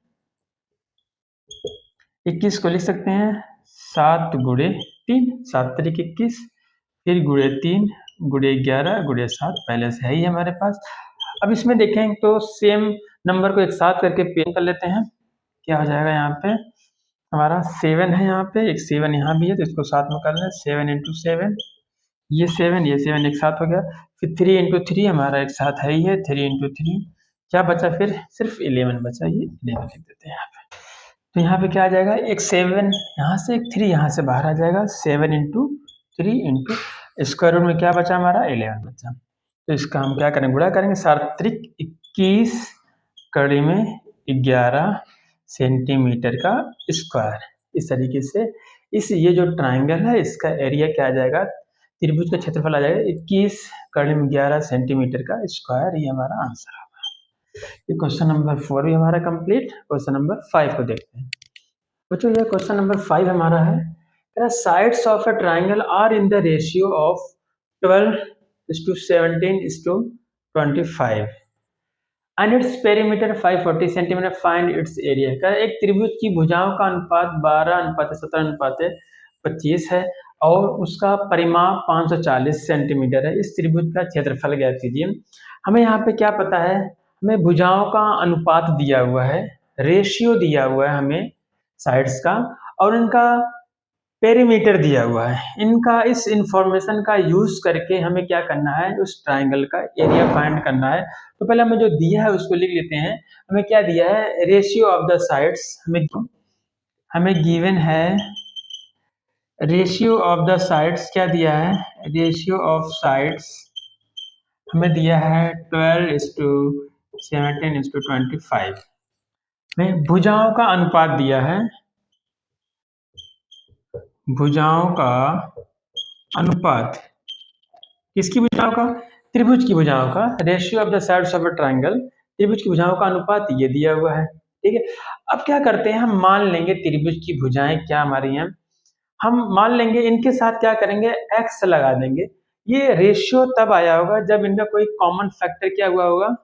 21 को लिख सकते हैं 7 गुणे 3, 7 तरीक 21, फिर गुणे 3 गुणे 11 गुणे 7, पहले से है ही हमारे पास। अब इसमें देखें तो सेम नंबर को एक साथ करके पेन कर लेते हैं। क्या हो जाएगा यहाँ पे? हमारा 7 है, यहाँ पे एक 7 यहाँ भी है, तो इसको साथ में कर लें। 7 इंटू 7, ये 7 एक साथ हो गया। फिर 3 इंटू 3 हमारा एक साथ है ही है, 3 इंटू 3 क्या बचा? फिर सिर्फ 11 बचा, ये 11 लिख देते हैं यहाँ पे। तो यहाँ पे क्या आ जाएगा? एक 7 यहाँ से, एक 3 यहाँ से बाहर आ जाएगा। 7 इंटू 3 इंटू स्क्वायर रूट में क्या बचा हमारा? 11 बचा। तो इसका हम क्या करेंगे? गुणा करेंगे। 7 21 कड़ी में 11 सेंटीमीटर का स्क्वायर। इस तरीके से इस ये जो ट्राइंगल है इसका एरिया क्या आ जाएगा? त्रिभुज का क्षेत्रफल आ जाएगा 21 कड़ी में 11 सेंटीमीटर का स्क्वायर। ये हमारा आंसर होगा। ये क्वेश्चन नंबर 4 भी हमारा कंप्लीट। क्वेश्चन नंबर 5 को देखते हैं। बच्चों ये क्वेश्चन नंबर 5 हमारा है, sides of a triangle are in the ratio of 12:17:25 and its perimeter 540 centimetre, find its area. एक त्रिभुज की भुजाओं का अनुपात 12:17:25 है और उसका परिमाप 540 सेंटीमीटर है। इस त्रिभुज का क्षेत्रफल ज्ञात कीजिए। हमें यहाँ पे क्या पता है? हमें भुजाओं का अनुपात दिया हुआ है, रेशियो दिया हुआ है हमें साइड्स का, और इनका पेरीमीटर दिया हुआ है। इनका इस इंफॉर्मेशन का यूज करके हमें क्या करना है? उस ट्राइंगल का एरिया फाइंड करना है। तो पहले हमें जो दिया है उसको लिख लेते हैं। हमें क्या दिया है? रेशियो ऑफ द साइड्स हमें गिवन है। रेशियो ऑफ द साइड्स क्या दिया है? रेशियो ऑफ साइड्स हमें दिया है 12:17:25 में भुजाओं का अनुपात दिया है। भुजाओं का अनुपात किसकी भुजाओं का? त्रिभुज की भुजाओं का। Ratio of the sides of a triangle, त्रिभुज की भुजाओं का अनुपात ये दिया हुआ है। ठीक है, अब क्या करते हैं? हम मान लेंगे त्रिभुज की भुजाएं क्या हमारी हैं, हम मान लेंगे इनके साथ क्या करेंगे? x लगा देंगे। ये रेशियो तब आया होगा जब इनका कोई कॉमन फैक्टर क्या हुआ होगा?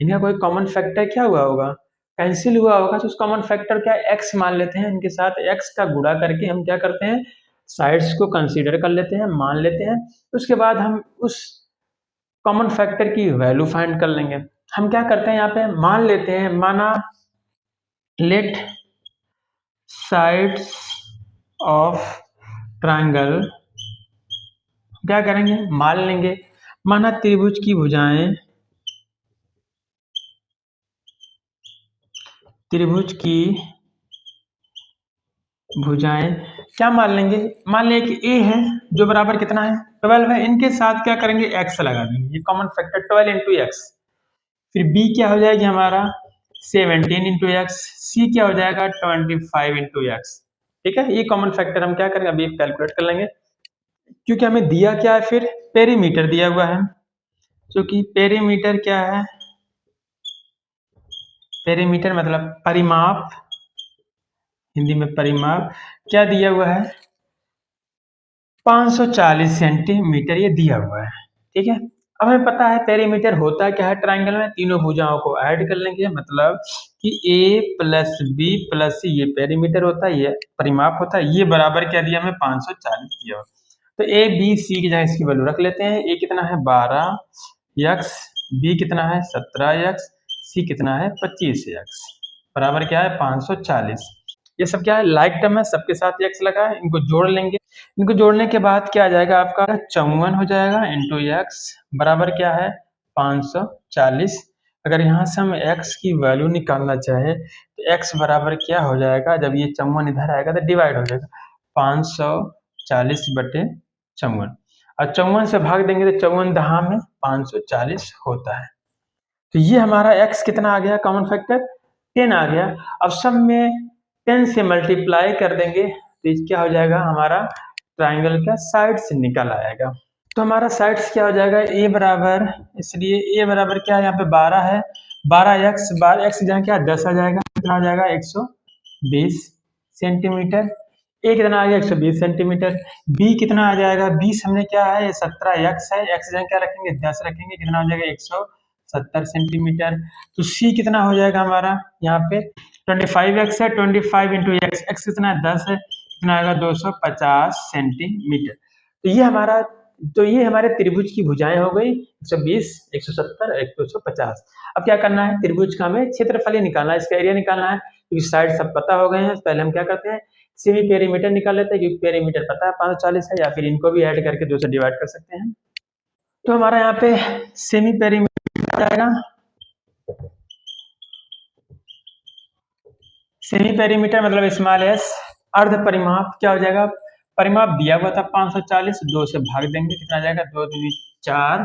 इनका कोई कॉमन फैक्टर क्या हुआ होगा? कैंसिल हुआ होगा। तो उस कॉमन फैक्टर क्या x मान लेते हैं, इनके साथ x का गुणा करके हम क्या करते हैं? साइड्स को कंसीडर कर लेते हैं, मान लेते हैं। उसके बाद हम उस कॉमन फैक्टर की वैल्यू फाइंड कर लेंगे। हम क्या करते हैं? यहाँ पे मान लेते हैं, माना लेट साइड्स ऑफ ट्रायंगल, क्या करेंगे? मान लेंगे। माना त्रिभुज की भुजाएं, त्रिभुज की भुजाएं क्या मान लेंगे? मान लें कि a है जो बराबर कितना है? 12 है। इनके साथ क्या करेंगे? x लगा देंगे। ये कॉमन फैक्टर 12 इंटू एक्स। फिर b क्या हो जाएगी हमारा? 17 इंटू एक्स। c क्या हो जाएगा? 25 इंटू एक्स। ठीक है, ये कॉमन फैक्टर हम क्या करेंगे? अभी कैलकुलेट कर लेंगे। क्योंकि हमें दिया क्या है? फिर पेरीमीटर दिया हुआ है। क्योंकि पेरीमीटर क्या है? पेरीमीटर मतलब परिमाप, हिंदी में परिमाप। क्या दिया हुआ है? 540 सेंटीमीटर ये दिया हुआ है। ठीक है, अब हमें पता है पेरीमीटर होता क्या है ट्राइंगल में? तीनों भुजाओं को ऐड कर लेंगे, मतलब कि a प्लस बी प्लस सी, ये पेरीमीटर होता है, ये परिमाप होता है। ये बराबर क्या दिया हमें? 540 दिया हुआ। तो a b c की जगह इसकी वैल्यू रख लेते हैं। a कितना है? 12x, b कितना है? 17x, c कितना है? 25x, बराबर क्या है? 540। ये सब क्या है? लाइक टर्म है, सबके साथ x लगा है, इनको जोड़ लेंगे। इनको जोड़ने के बाद क्या आ जाएगा आपका? 54 हो जाएगा इंटू एक्स, बराबर क्या है? 540। अगर यहाँ से हम x की वैल्यू निकालना चाहे तो x बराबर क्या हो जाएगा? जब ये 54 इधर आएगा तो डिवाइड हो जाएगा, 540/54, और 54 से भाग देंगे तो 54 दहा में 540 होता है। तो ये हमारा x कितना आ गया? कॉमन फैक्टर 10 आ गया। अब सब में 10 से मल्टीप्लाई कर देंगे तो क्या हो जाएगा? हमारा ट्राइंगल का साइड से निकल आएगा। तो हमारा साइड्स क्या हो जाएगा? a बराबर, इसलिए a बराबर क्या है? यहाँ पे 12 है, 12x, 12x जहाँ क्या 10 आ जाएगा। कितना हो जाएगा 120 सेंटीमीटर। ए कितना आ गया 120 सेंटीमीटर। बी कितना आ जाएगा 20 हमने क्या है ये 17 एक्स है, एक्स जगह क्या रखेंगे 10 रखेंगे, कितना हो जाएगा 170 सेंटीमीटर। तो सी कितना हो जाएगा हमारा यहाँ पे 25x है, 25 इंटू एक्स, एक्स कितना है 10 है, कितना आएगा 250 सेंटीमीटर। तो ये हमारे त्रिभुज की भुजाएं हो गई 120, 170, 250। अब क्या करना है, त्रिभुज का हमें क्षेत्रफल ही निकालना है, इसका एरिया निकालना है, क्योंकि साइड सब पता हो गए हैं। पहले हम क्या करते हैं सेमी पेरीमीटर निकाल लेते हैं, क्योंकि पेरीमीटर पता है 540 है, या फिर इनको भी ऐड करके 2 से डिवाइड कर सकते हैं। तो हमारा यहाँ पे सेमी पेरीमीटर आ जाएगा, सेमी पेरीमीटर मतलब स्मॉल एस। अर्ध परिमाप क्या हो जाएगा, परिमाप दिया हुआ था 540, 2 से भाग देंगे, कितना आ जाएगा 2 दूनी 4,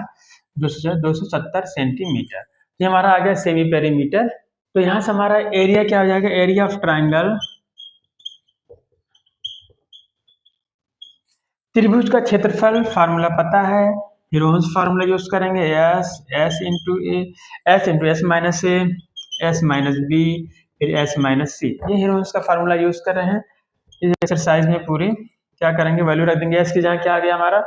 270 सेंटीमीटर। ये हमारा आ गया सेमी पेरीमीटर। तो यहाँ से हमारा एरिया क्या हो जाएगा, एरिया ऑफ ट्राइंगल, त्रिभुज का क्षेत्रफल फार्मूला पता है, हीरोन्स फार्मूला यूज करेंगे, S into s minus a, s minus B, फिर एस माइनस सी। ये हीरोन्स का फार्मूला यूज कर रहे हैं। इस एक्सरसाइज में पूरी क्या करेंगे, वैल्यू रख देंगे। एस की जगह क्या आ गया हमारा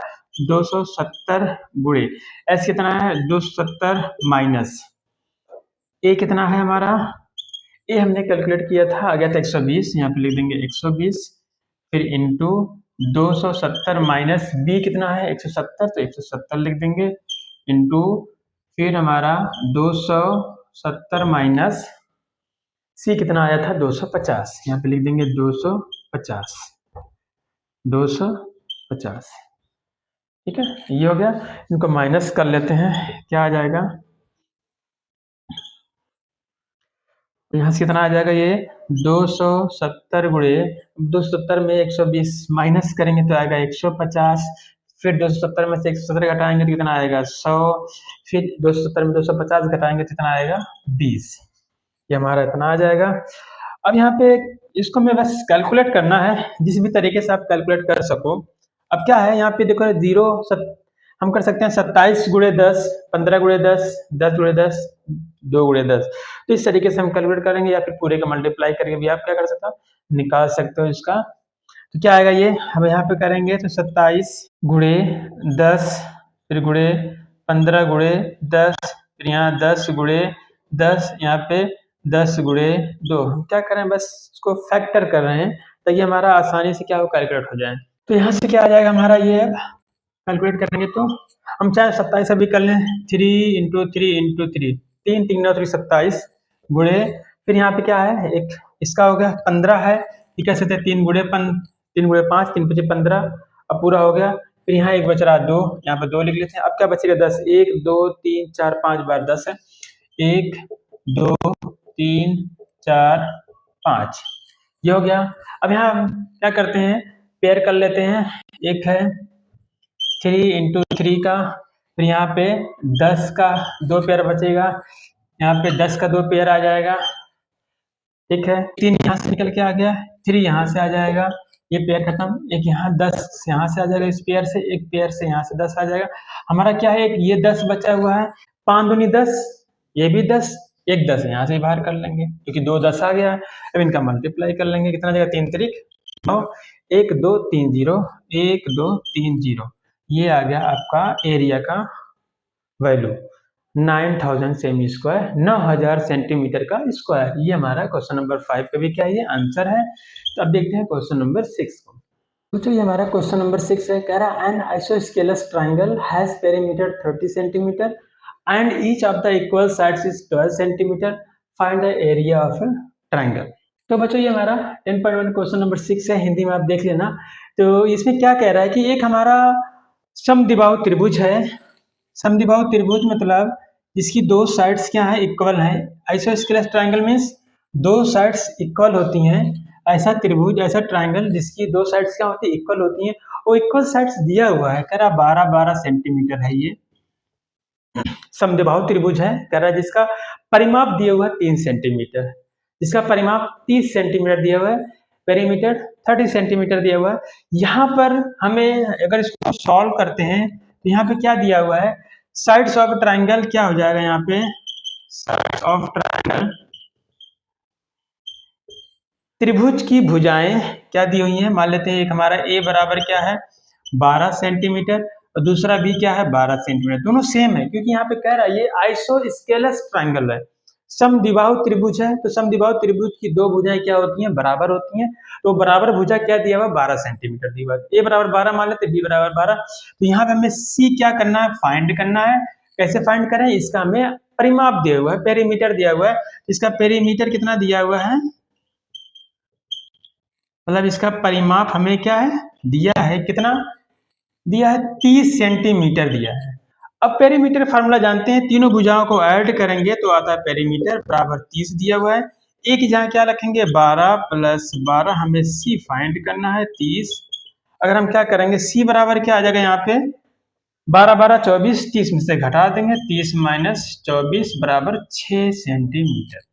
270 गुणे एस कितना है 270 माइनस ए कितना है हमारा, ए हमने कैलकुलेट किया था आ गया था 120, यहाँ पे लिख देंगे 120, फिर इंटू 270 माइनस बी कितना है 170, तो 170 लिख देंगे, इंटू फिर हमारा 270 माइनस सी कितना आया था 250, यहाँ पे लिख देंगे 250, 250। ठीक है, ये हो गया। इनको माइनस कर लेते हैं, क्या आ जाएगा, तो यहाँ से कितना आ जाएगा ये 270 गुणे 270 में 120 माइनस करेंगे तो आएगा 150, फिर 270 में से 170 घटाएंगे तो कितना आएगा 100, फिर 270 में 250 घटाएंगे तो कितना आएगा 20। ये हमारा इतना आ जाएगा। अब यहाँ पे इसको हमें बस कैलकुलेट करना है, जिस भी तरीके से आप कैलकुलेट कर सको। अब क्या है यहाँ पे देखो जीरो हम कर सकते हैं 27 गुणे 10, 15 गुणे 10, 10 गुणे 10, 2 गुणे 10। तो इस तरीके से हम कैलकुलेट करेंगे, या फिर पूरे का मल्टीप्लाई करके भी आप क्या कर सकते हो निकाल सकते हो इसका। तो क्या आएगा ये हम यहाँ पे करेंगे तो 27 गुणे 10, फिर गुणे 15 गुणे 10, फिर यहाँ 10 गुणे 10, यहाँ पे 10 गुणे 2। हम क्या कर रहे हैं बस इसको फैक्टर कर रहे हैं ताकि हमारा आसानी से क्या हो कैलकुलेट हो जाए। तो यहाँ से क्या आ जाएगा हमारा ये कैलकुलेट करेंगे तो हम चाहे 27 अभी कर लें 3 इंटू 3 इंटू 3, 3 3 9 3 27 गुणे, फिर यहाँ पे क्या है एक इसका हो गया 15 है, ये कह सकते हैं 3 गुणे 5, 3 5 15, अब पूरा हो गया। फिर यहाँ एक बच रहा 2, यहाँ पे 2 लिख लेते हैं। अब क्या बचेगा 10, 1 2 3 4 5 बार 10 है, 1 2 3 4 5, ये हो गया। अब यहाँ हम क्या करते हैं पेयर कर लेते हैं, एक है 3 इंटू 3 का, फिर यहाँ पे 10 का 2 पेयर बचेगा, यहाँ पे 10 का 2 पेयर आ जाएगा। ठीक है, 3 यहाँ से निकल के आ गया, 3 यहाँ से आ जाएगा, ये पेयर खत्म, एक यहाँ 10 यहाँ से आ जाएगा इस पेयर से, एक पेयर से यहाँ से 10 आ जाएगा। हमारा क्या है एक ये 10 बचा हुआ है, 5 दूनी 10, ये भी 10, एक 10 यहाँ से बाहर कर लेंगे क्योंकि 2 10 आ गया है। अब इनका मल्टीप्लाई कर लेंगे, कितना आ जाएगा 3 त्रिक 9, 1 2 3 0, 1 2 3 0, ये आ गया आपका एरिया का वैल्यू 9000 सेमी स्क्वायर, 9000 सेंटीमीटर का स्क्वायर। ये हमारा क्वेश्चन नंबर 5 पे भी क्या ये आंसर है। तो अब देखते हैं क्वेश्चन नंबर 6 को। तो ये हमारा क्वेश्चन नंबर 6 है, कह रहा an isosceles triangle has perimeter 30 centimetre and each of the equal sides is 12 centimetre, find the area of triangle. तो बच्चों ये हमारा 10.1 क्वेश्चन नंबर 6 है, हिंदी में आप देख लेना। तो इसमें क्या कह रहा है कि एक हमारा समद्विबाहु त्रिभुज है, समद्विबाहु त्रिभुज मतलब जिसकी 2 साइड्स क्या है इक्वल है। Isosceles triangle means 2 sides equal होती हैं, ऐसा त्रिभुज ऐसा ट्राइंगल जिसकी 2 साइड्स क्या होती है इक्वल होती हैं, वो इक्वल साइड्स दिया हुआ है, कह रहा 12-12 सेंटीमीटर है। ये समद्विबाहु त्रिभुज है, कह रहा है जिसका परिमाप दिया हुआ है 3 सेंटीमीटर, जिसका परिमाप 30 सेंटीमीटर दिया हुआ है, पेरीमीटर 30 सेंटीमीटर दिया हुआ है। यहाँ पर हमें अगर इसको सॉल्व करते हैं तो यहाँ पे क्या दिया हुआ है, साइड्स ऑफ ट्राइंगल क्या हो जाएगा, यहाँ पे साइड्स ऑफ ट्राइंगल त्रिभुज की भुजाएं क्या दी हुई हैं, मान लेते हैं एक हमारा ए बराबर क्या है 12 सेंटीमीटर और दूसरा बी क्या है 12 सेंटीमीटर, दोनों सेम है क्योंकि यहाँ पे कह रहा है ये आइसोस्केलस ट्रायंगल है, समद्विबाहु त्रिभुज है। तो समद्विबाहु त्रिभुज की दो भुजाएं क्या होती हैं, बराबर होती हैं। तो बराबर भुजा क्या दिया हुआ 12 सेंटीमीटर दिया हुआ, ए बराबर 12 मान लेते, बी बराबर 12। तो यहाँ पे हमें सी क्या करना है, फाइंड करना है। कैसे फाइंड करें, इसका हमें परिमाप दिया हुआ है, पेरीमीटर दिया हुआ है। इसका पेरीमीटर कितना दिया हुआ है, मतलब इसका परिमाप हमें क्या है दिया है, कितना दिया है 30 सेंटीमीटर दिया है। अब पेरीमीटर फार्मूला जानते हैं, तीनों भुजाओं को ऐड करेंगे तो आता है पेरीमीटर बराबर 30 दिया हुआ है। एक जहाँ क्या रखेंगे 12 प्लस 12, हमें सी फाइंड करना है 30। अगर हम क्या करेंगे सी बराबर क्या आ जाएगा यहाँ पे 12 12 24, 30 में से घटा देंगे, 30 माइनस 24 बराबर 6 सेंटीमीटर।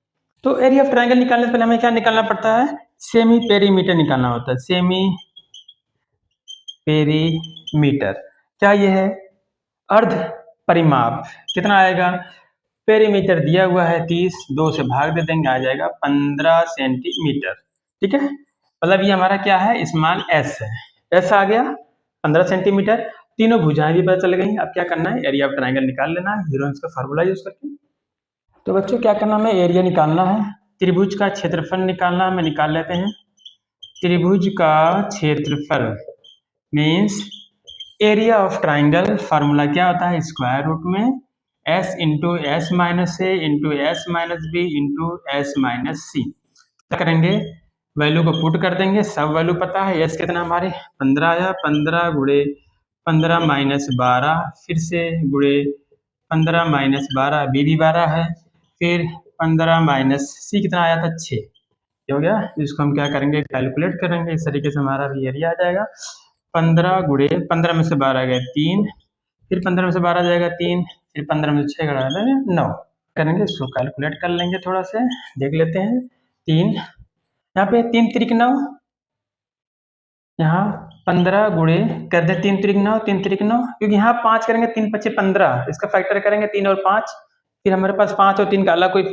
तो एरिया ऑफ ट्रायंगल निकालने से पहले हमें क्या निकालना पड़ता है, सेमी पेरीमीटर निकालना होता है। सेमी पेरीमीटर क्या ये है, अर्ध परिमाप कितना आएगा, पेरीमीटर दिया हुआ है 30, 2 से भाग दे देंगे आ जाएगा 15 सेंटीमीटर। ठीक है, मतलब ये हमारा क्या है स्मॉल एस है, एस आ गया 15 सेंटीमीटर। तीनों भुजाएं भी पता चल गई। अब क्या करना है, एरिया ऑफ ट्रायंगल निकाल लेना है हीरोइंस का फार्मूला यूज करके। तो बच्चों क्या करना, हमें एरिया निकालना है, त्रिभुज का क्षेत्रफल निकालना है, हमें निकाल लेते हैं। त्रिभुज का क्षेत्रफल means area of triangle, formula क्या होता है स्क्वायर रूट में s into s minus a into s minus b into s minus c. क्या करेंगे, वैल्यू को पुट कर देंगे, सब वैल्यू पता है। s कितना हमारे 15 आया, 15 गुणे 15 माइनस 12, फिर से गुणे 15 माइनस 12, बी भी 12 है, फिर 15 माइनस सी कितना आया था 6 हो गया। इसको हम क्या करेंगे कैलकुलेट करेंगे, इस तरीके से हमारा भी एरिया आ जाएगा 15 गुणे 15 में से 12 गए 3, फिर 15 में से 12 जाएगा 3, फिर 15 में से 6 घटा देंगे 9 करेंगे। इसको कैलकुलेट कर लेंगे, थोड़ा से देख लेते हैं। 3 यहाँ पे 3 त्रिक 9, यहाँ 15 गुणे कर दे 3 त्रिक 9, 3 त्रिक 9, क्योंकि यहाँ 5 करेंगे 3 पच्चे 15, इसका फैक्टर करेंगे 3 और 5, फिर हमारे पास 5 और 3 का अलग कोई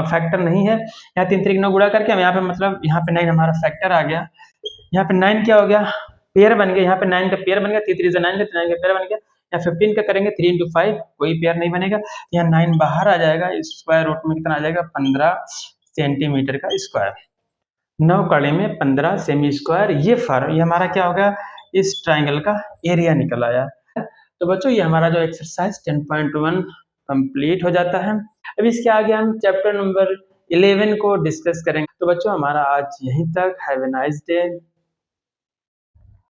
फैक्टर नहीं है। यहाँ 3 त्रिक 9 गुणा करके हम यहाँ पे मतलब यहाँ पे 9 हमारा फैक्टर आ गया। यहाँ पे 9 क्या हो गया पेयर बन गया, यहाँ पे 9 का पेयर बन गया, 3 3 से 9 का पेयर बन गया। यहाँ 15 का करेंगे 3 इंटू 5, कोई पेयर नहीं बनेगा। यहाँ 9 बाहर आ जाएगा, स्क्वायर रूट में कितना आ जाएगा 15 सेंटीमीटर का स्क्वायर। 9 कड़े में 15 सेमी स्क्वायर, ये हमारा क्या होगा इस ट्राइंगल का एरिया निकल आया। तो बच्चों ये हमारा जो एक्सरसाइज 10.1 कंप्लीट हो जाता है। अब इसके आगे हम चैप्टर नंबर 11 को डिस्कस करेंगे। तो बच्चों हमारा आज यहीं तक, हैव ए नाइस डे।